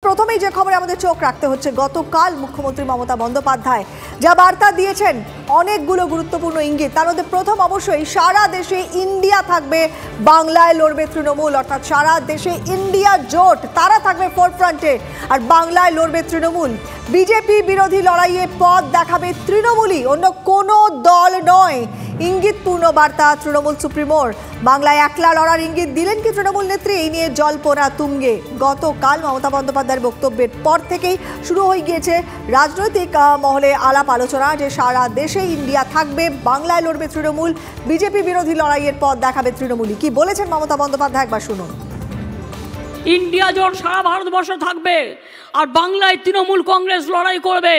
প্রথমেই যে খবরে আমাদের চোখ রাখতে হচ্ছে, গতকাল মুখ্যমন্ত্রী মমতা বন্দ্যোপাধ্যায় যা বার্তা দিয়েছেন, অনেকগুলো গুরুত্বপূর্ণ ইঙ্গিত। তার মধ্যে প্রথম অবশ্যই সারা দেশে ইন্ডিয়া থাকবে, বাংলায় লড়বে তৃণমূল, অর্থাৎ সারা দেশে ইন্ডিয়া জোট তারা থাকবে ফোরফ্রন্টে আর বাংলায় লড়বে তৃণমূল। বিজেপি বিরোধী লড়াইয়ে পথ দেখাবে তৃণমূলই, অন্য কোনো দল নয়। ইঙ্গিতপূর্ণ বার্তা তৃণমূল সুপ্রিমোর। বাংলায় একলা লড়ার ইঙ্গিত দিলেন কি তৃণমূল নেত্রী? এই নিয়ে জল্পনা তুঙ্গে। গতকাল মমতা বন্দ্যোপাধ্যায়ের বক্তব্যের পর থেকেই শুরু হয়ে গিয়েছে রাজনৈতিক মহলে আলাপ আলোচনা যে সারা দেশে ইন্ডিয়া থাকবে, বাংলায় লড়বে তৃণমূল, বিজেপি বিরোধী লড়াইয়ের পথ দেখাবে তৃণমূলই। কি বলেছেন মমতা বন্দ্যোপাধ্যায় একবার শুনুন। ইন্ডিয়া জোট সারা ভারতবর্ষে থাকবে আর বাংলায় তৃণমূল কংগ্রেস লড়াই করবে।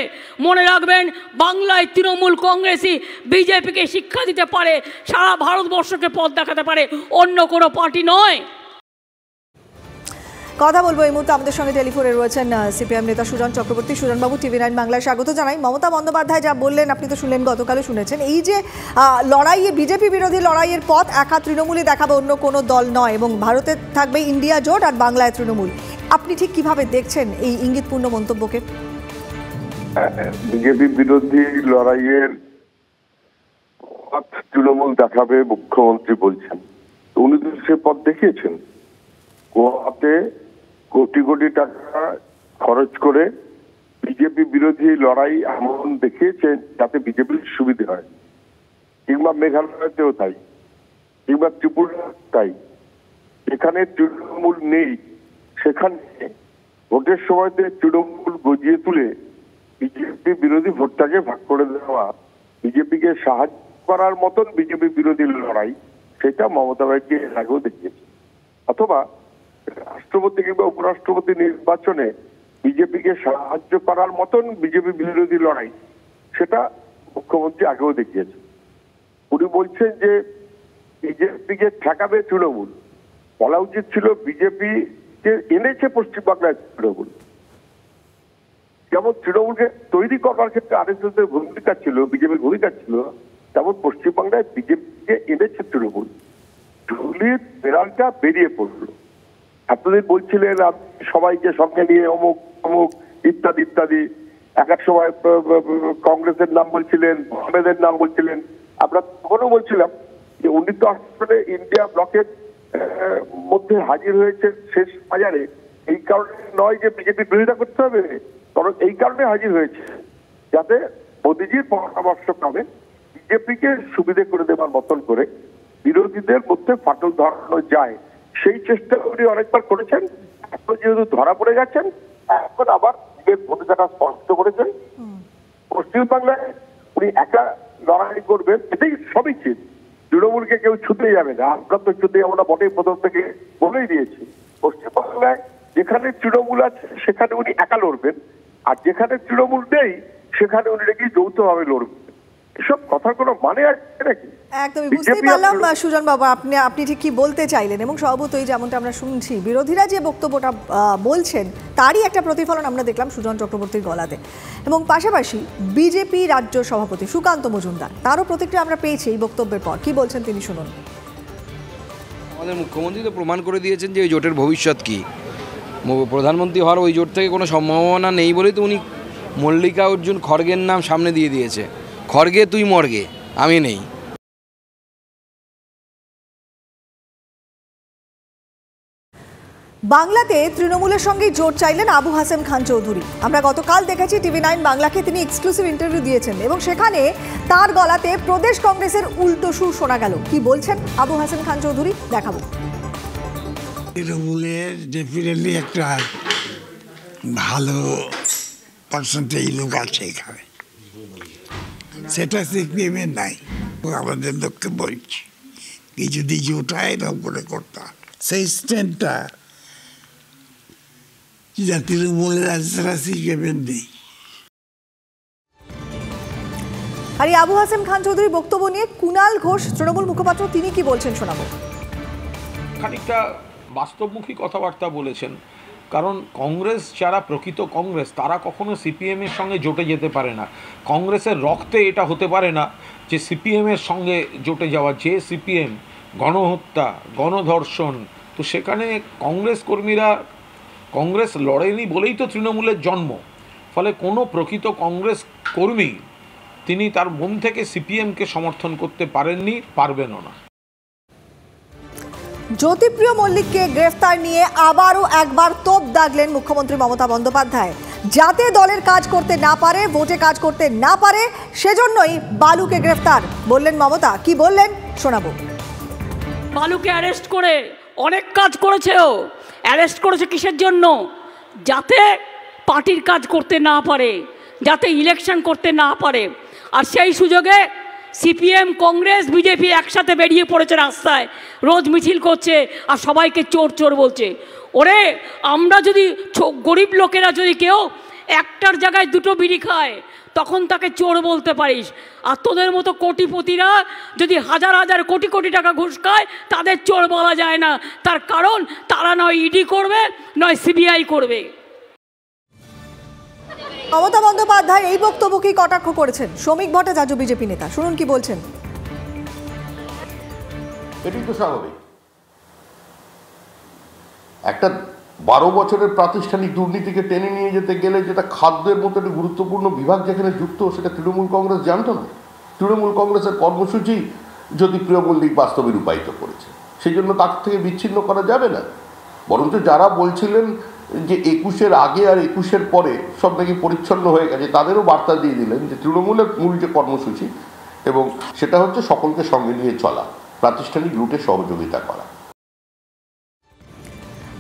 মনে রাখবেন, বাংলায় তৃণমূল কংগ্রেসই বিজেপিকে শিক্ষা দিতে পারে, সারা ভারতবর্ষকে পথ দেখাতে পারে, অন্য কোনো পার্টি নয়। কথা বলবো এই মুহূর্তে আমাদের সঙ্গে টেলিফোনে রয়েছেন সিপিএম নেতা সুজন চক্রবর্তী। সুজনবাবু, টিভি9 বাংলায় স্বাগত জানাই। মমতা বন্দ্যোপাধ্যায় যা বললেন আপনি তো শুনলেন, গতকালও শুনেছেন, এই যে লড়াইয়ে বিজেপি বিরোধী লড়াইয়ের পথ একা তৃণমূলই দেখাবে, অন্য কোনো দল নয়, এবং ভারতে থাকবে ইন্ডিয়া জোট আর বাংলায় তৃণমূল। আপনি ঠিক কিভাবে দেখছেন এই ইঙ্গিতপূর্ণ মন্তব্যকে? বিজেপি বিরোধী লড়াইয়ের পথ তৃণমূল দেখাবে মুখ্যমন্ত্রী বলছেন, উনি তো সে পথ দেখিয়েছেন। গোয়াতে কোটি কোটি টাকা খরচ করে বিজেপি বিরোধী লড়াই এমন দেখিয়েছেন যাতে বিজেপির সুবিধে হয়। কিংবা মেঘালয়তেও তাই, কিংবা ত্রিপুরা তাই। যেখানে তৃণমূল নেই সেখানে ভোটের সময়তে তৃণমূল গজিয়ে তুলে বিজেপি বিরোধী ভোটটাকে ভাগ করে দেওয়া, বিজেপিকে সাহায্য করার মতন বিজেপি বিরোধী লড়াই, সেটা মমতা ব্যানার্জি এর আগেও দেখিয়েছে। অথবা রাষ্ট্রপতি কিংবা উপরাষ্ট্রপতি নির্বাচনে বিজেপিকে সাহায্য করার মতন বিজেপি বিরোধী লড়াই, সেটা মুখ্যমন্ত্রী আগেও দেখিয়েছে। উনি বলছেন যে বিজেপিকে ঠেকাবে তৃণমূল। বলা উচিত ছিল বিজেপি যে এনেছে পশ্চিমবাংলায় তৃণমূল, যেমন তৃণমূলকে তৈরি করবার ক্ষেত্রে আরএসএস এর ভূমিকা ছিল, বিজেপির ভূমিকা ছিল, তেমন পশ্চিমবাংলায় বিজেপিকে এনেছে তৃণমূল। ঝুলির বেড়ালটা বেরিয়ে পড়লো। এতদিন বলছিলেন সবাইকে সঙ্গে নিয়ে অমুক অমুক ইত্যাদি ইত্যাদি, এক এক সময় কংগ্রেসের নাম বলছিলেন, আহমেদের নাম বলছিলেন। আমরা তখনও বলছিলাম যে উনি তো আসলে ইন্ডিয়া ব্লকের মধ্যে হাজির হয়েছে শেষ বাজারে, এই কারণে নয় যে বিজেপির বিরোধিতা করতে হবে, বরং এই কারণে হাজির হয়েছে যাতে মোদীজির পরামর্শ ক্রমে বিজেপিকে সুবিধে করে দেওয়ার মতন করে বিরোধীদের মধ্যে ফাটল ধরানো যায়, সেই চেষ্টা উনি অনেকবার করেছেন। এখন যেহেতু ধরা পড়ে গেছেন, এখন আবার নিজের ভূমিকাটা স্পষ্ট করেছেন। পশ্চিমবাংলায় উনি একা লড়াই করবেন, এটাই সবই ঠিক। তৃণমূলকে কেউ ছুতে যাবে না, আমরা তো ছুতে যাবো না বটেই, প্রথম থেকে বলেই দিয়েছি। পশ্চিমবাংলায় যেখানে তৃণমূল আছে সেখানে উনি একা লড়বেন, আর যেখানে তৃণমূল নেই সেখানে উনি নাকি যৌথভাবে লড়বেন। এসব কথার কোনো মানে আছে নাকি? একদমই বুঝতেই পারলাম সুজন বাবু আপনি ঠিক কি বলতে চাইলেন, এবং স্বভাবতই যেমনটা আমরা শুনছি বিরোধীরা যে বক্তব্যটা বলছেন তারই একটা প্রতিফলন আমরা দেখলাম সুজন চক্রবর্তীর গলাতে। এবং পাশাপাশি বিজেপি রাজ্য সভাপতি সুকান্ত মজুমদার, তারও প্রতিক্রিয়া আমরা পেয়েছি এই বক্তব্যের পর। কি বলছেন তিনি শুনুন। আমাদের মুখ্যমন্ত্রী তো প্রমাণ করে দিয়েছেন যে ওই জোটের ভবিষ্যৎ কি। প্রধানমন্ত্রী হওয়ার ওই জোট থেকে কোনো সম্ভাবনা নেই বলেই তো উনি মল্লিকা অর্জুন খড়গের নাম সামনে দিয়ে দিয়েছে। খড়গে তুই মর্গে, আমি নেই। বাংলাতে তৃণমূলের সঙ্গে জোট চাইলেন আবু হাসেম খান চৌধুরী। আমরা গতকাল দেখেছি টিভি9 বাংলাকে তিনি এক্সক্লুসিভ ইন্টারভিউ দিয়েছেন, এবং সেখানে তার গলাতে প্রদেশ কংগ্রেসের উল্টো সুর শোনা গেল। কি বলছেন আবু হাসেম খান চৌধুরী, দেখাবো। তৃণমূলের ডেফিনেটলি একটা ভালো পার্সেন্টেজ লোক আছে এখানে, সেটা সিপিএমের নাই। আমাদের লোককে বলছি কি যদি জোটা এরকম করে করতাম, সেই স্ট্যান্ডটা তৃণমূলের রাজনীতিরা সিপিএমের নেই। আর এই আবু হাসেম খান চৌধুরীর বক্তব্য নিয়ে কুণাল ঘোষ তৃণমূল মুখপাত্র, তিনি কি বলছেন শোনাবো। খানিকটা বাস্তবমুখী কথাবার্তা বলেছেন, কারণ কংগ্রেস যারা প্রকৃত কংগ্রেস তারা কখনো সিপিএমের সঙ্গে জোটে যেতে পারে না। কংগ্রেসের রক্তে এটা হতে পারে না যে সিপিএমের সঙ্গে জোটে যাওয়া। যে সিপিএম গণহত্যা, গণধর্ষণ, তো সেখানে কংগ্রেস কর্মীরা কংগ্রেস লড়েনি বলেই তো তৃণমূলের জন্ম। ফলে কোনো প্রকৃত কংগ্রেস কর্মী তিনি তার মন থেকে সিপিএমকে সমর্থন করতে পারেননি, পারবেনও না। জ্যোতিপ্রিয় মল্লিককে গ্রেফতার নিয়ে আবারও একবার তোপ দাগলেন মুখ্যমন্ত্রী মমতা বন্দ্যোপাধ্যায়। যাতে দলের কাজ করতে না পারে, ভোটে কাজ করতে না পারে, সেজন্যই বালুকে গ্রেফতার বললেন মমতা। কি বললেন শোনাবো। বালুকে অ্যারেস্ট করে অনেক কাজ করেছে, ও অ্যারেস্ট করেছে কিসের জন্য? যাতে পার্টির কাজ করতে না পারে, যাতে ইলেকশন করতে না পারে। আর সেই সুযোগে সিপিএম, কংগ্রেস, বিজেপি একসাথে বেরিয়ে পড়েছে রাস্তায়, রোজ মিছিল করছে আর সবাইকে চোর চোর বলছে। ওরে, আমরা যদি গরিব লোকেরা যদি কেউ একটার জায়গায় দুটো বিড়ি খায় তখন তাকে চোর বলতে পারিস, আর তোদের মতো কোটিপতিরা যদি হাজার হাজার কোটি কোটি টাকা ঘুষ খায় তাদের চোর বলা যায় না। তার কারণ তারা নয় ইডি করবে, নয় সিবিআই করবে। মমতা বন্দ্যোপাধ্যায় এই বক্তব্যকেই কটাক্ষ করেছেন শ্রমিক ভট্টাচার্য, বিজেপি নেতা। শুনুন কি বলছেন। এটি তো স্বাভাবিক। একটা 12 বছরের প্রাতিষ্ঠানিক দুর্নীতিকে টেনে নিয়ে যেতে গেলে, যেটা খাদ্যের মতো একটি গুরুত্বপূর্ণ বিভাগ যেখানে যুক্ত, সেটা তৃণমূল কংগ্রেস জানতো না। তৃণমূল কংগ্রেসের কর্মসূচি জ্যোতিপ্রিয় মল্লিক বাস্তবে রূপায়িত করেছে, সেই জন্য তার থেকে বিচ্ছিন্ন করা যাবে না। বরঞ্চ যারা বলছিলেন যে 21-এর আগে আর 21-এর পরে সব নাকি পরিচ্ছন্ন হয়ে গেছে, তাদেরও বার্তা দিয়ে দিলেন যে তৃণমূলের মূল যে কর্মসূচি, এবং সেটা হচ্ছে সকলকে সঙ্গে নিয়ে চলা, প্রাতিষ্ঠানিক লুটে সহযোগিতা করা।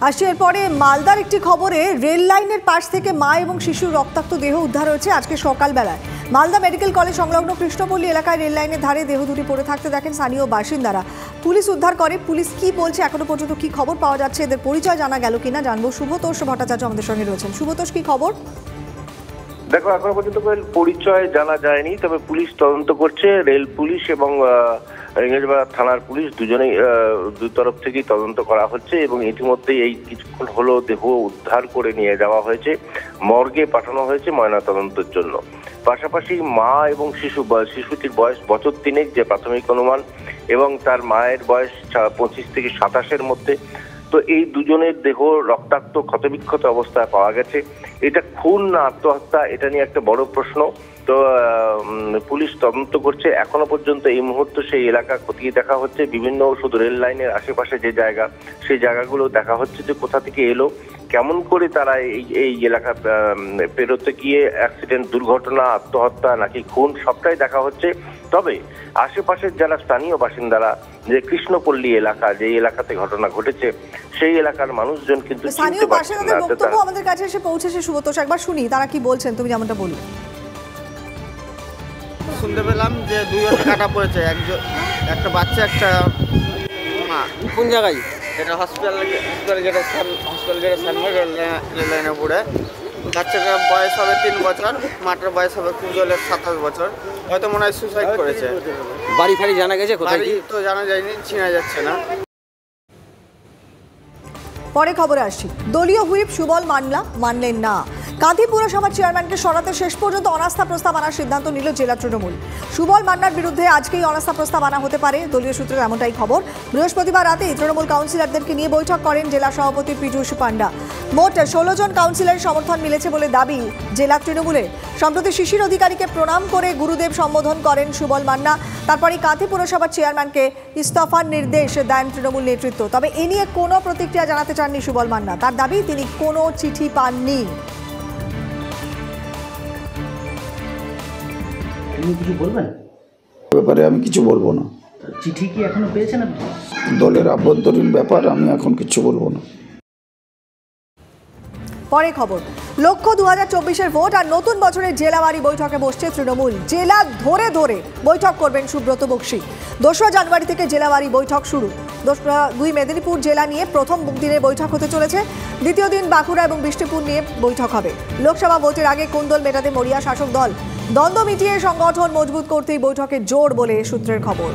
আসছি এরপরে মালদার একটি খবরে। রেল লাইনের পাশ থেকে মা এবং শিশুর রক্তাক্ত দেহ উদ্ধার হয়েছে আজকে সকালবেলায়। মালদা মেডিকেল কলেজ সংলগ্ন কৃষ্ণপল্লী এলাকায় রেল লাইনের ধারে দেহ দুটি পড়ে থাকতে দেখেন স্থানীয় বাসিন্দারা। পুলিশ উদ্ধার করে। পুলিশ কি বলছে, এখনো পর্যন্ত কি খবর পাওয়া যাচ্ছে, এদের পরিচয় জানা গেল কিনা জানবো। শুভতোষ ভট্টাচার্য আমাদের সঙ্গে রয়েছেন। শুভতোষ, কি খবর? দেখো, এখনো পর্যন্ত পরিচয় জানা যায়নি, তবে পুলিশ তদন্ত করছে। রেল পুলিশ এবং ইংরেজবাজার থানার পুলিশ দুজনেই, দুই তরফ থেকেই তদন্ত করা হচ্ছে, এবং ইতিমধ্যেই এই কিছুক্ষণ হলো দেহ উদ্ধার করে নিয়ে যাওয়া হয়েছে, মর্গে পাঠানো হয়েছে ময়নাতদন্তের জন্য। পাশাপাশি মা এবং শিশুটির বয়স বছর 3 যে প্রাথমিক অনুমান, এবং তার মায়ের বয়স 25 থেকে 27-এর মধ্যে। তো এই দুজনের দেহ রক্তাক্ত ক্ষতবিক্ষত অবস্থায় পাওয়া গেছে। এটা খুন না আত্মহত্যা, এটা নিয়ে একটা বড় প্রশ্ন। তো পুলিশ তদন্ত করছে। এখনো পর্যন্ত এই মুহূর্তে সেই এলাকা খতিয়ে দেখা হচ্ছে, বিভিন্ন শুধু রেল লাইনের আশেপাশে যে জায়গা, সেই জায়গাগুলো দেখা হচ্ছে যে কোথা থেকে এলো, কেমন করে তারা এই এলাকা পেরোতে গিয়ে অ্যাক্সিডেন্ট, দুর্ঘটনা, আত্মহত্যা নাকি খুন, সবটাই দেখা হচ্ছে। তবে আশেপাশের যারা স্থানীয় বাসিন্দারা, যে কৃষ্ণপল্লী এলাকা, যে এলাকাতে ঘটনা ঘটেছে, সেই এলাকার মানুষজন কিন্তু স্থানীয় বাসিন্দাদের বক্তব্য আমাদের কাছে এসে পৌঁছেছে। শুভতোষ, একবার শুনি তারা কি বলছেন, তুমি যেমনটা বললে। শুনতে পেলাম যে 2 জনের কাটা পড়েছে, একটা বাচ্চা, একটা মা। কোন জায়গায়? এটা হসপিটাল যেটা সানমার রেল লাইনে পড়ে। বাচ্চাটার বয়স হবে 3 বছর, মাটার বয়স হবে কুজলের 27 বছর। হয়তো মনে হয় সুসাইড করেছে। বাড়ি ফাড়ি জানা গেছে? কোথায় তো জানা যায়নি, চেনা যাচ্ছে না। পরে খবরে আসছি। দলীয় হুইপ সুবল মানলেন না। কাঁথি পুরসভার চেয়ারম্যানকে সরাতে শেষ পর্যন্ত অনাস্থা প্রস্তাব আনার সিদ্ধান্ত নিল জেলা তৃণমূল। সুবল মান্নার বিরুদ্ধে আজকেই অনাস্থা প্রস্তাব আনা হতে পারে, দলীয় সূত্রে এমনটাই খবর। বৃহস্পতিবার রাতেই তৃণমূল কাউন্সিলরদেরকে নিয়ে বৈঠক করেন জেলা সভাপতি পীযূষ পান্ডা। মোট 16 জন কাউন্সিলরের সমর্থন মিলেছে বলে দাবি জেলা তৃণমূলের। সম্প্রতি শিশির অধিকারীকে প্রণাম করে গুরুদেব সম্বোধন করেন সুবল মান্না। তারপরই কাঁথি পুরসভার চেয়ারম্যানকে ইস্তফার নির্দেশ দেন তৃণমূল নেতৃত্ব। তবে এ নিয়ে কোনো প্রতিক্রিয়া জানাতে চাননি সুবল মান্না। তার দাবি, তিনি কোনো চিঠি পাননি। কিছু বলবেন ব্যাপারে? আমি কিছু বলবো না। চিঠি কি এখনো পেয়েছেন আপনি? দলের আভ্যন্তরীণ ব্যাপার, আমি এখন কিছু বলবো না। পরে খবর। লক্ষ্য 2024-এর ভোট আর নতুন বছরের জেলাবাড়ি বৈঠকে বসছে তৃণমূল। জেলা ধরে ধরে বৈঠক করবেন সুব্রত বক্সী। 2 জানুয়ারি থেকে জেলাবাড়ি বৈঠক শুরু। 2 মেদিনীপুর জেলা নিয়ে প্রথম দিনের বৈঠক হতে চলেছে। দ্বিতীয় দিন বাঁকুড়া এবং বিষ্ণুপুর নিয়ে বৈঠক হবে। লোকসভা ভোটের আগে কোন্দল মেটাতে মরিয়া শাসক দল। দ্বন্দ্ব মিটিয়ে সংগঠন মজবুত করতেই বৈঠকে জোর বলে সূত্রের খবর।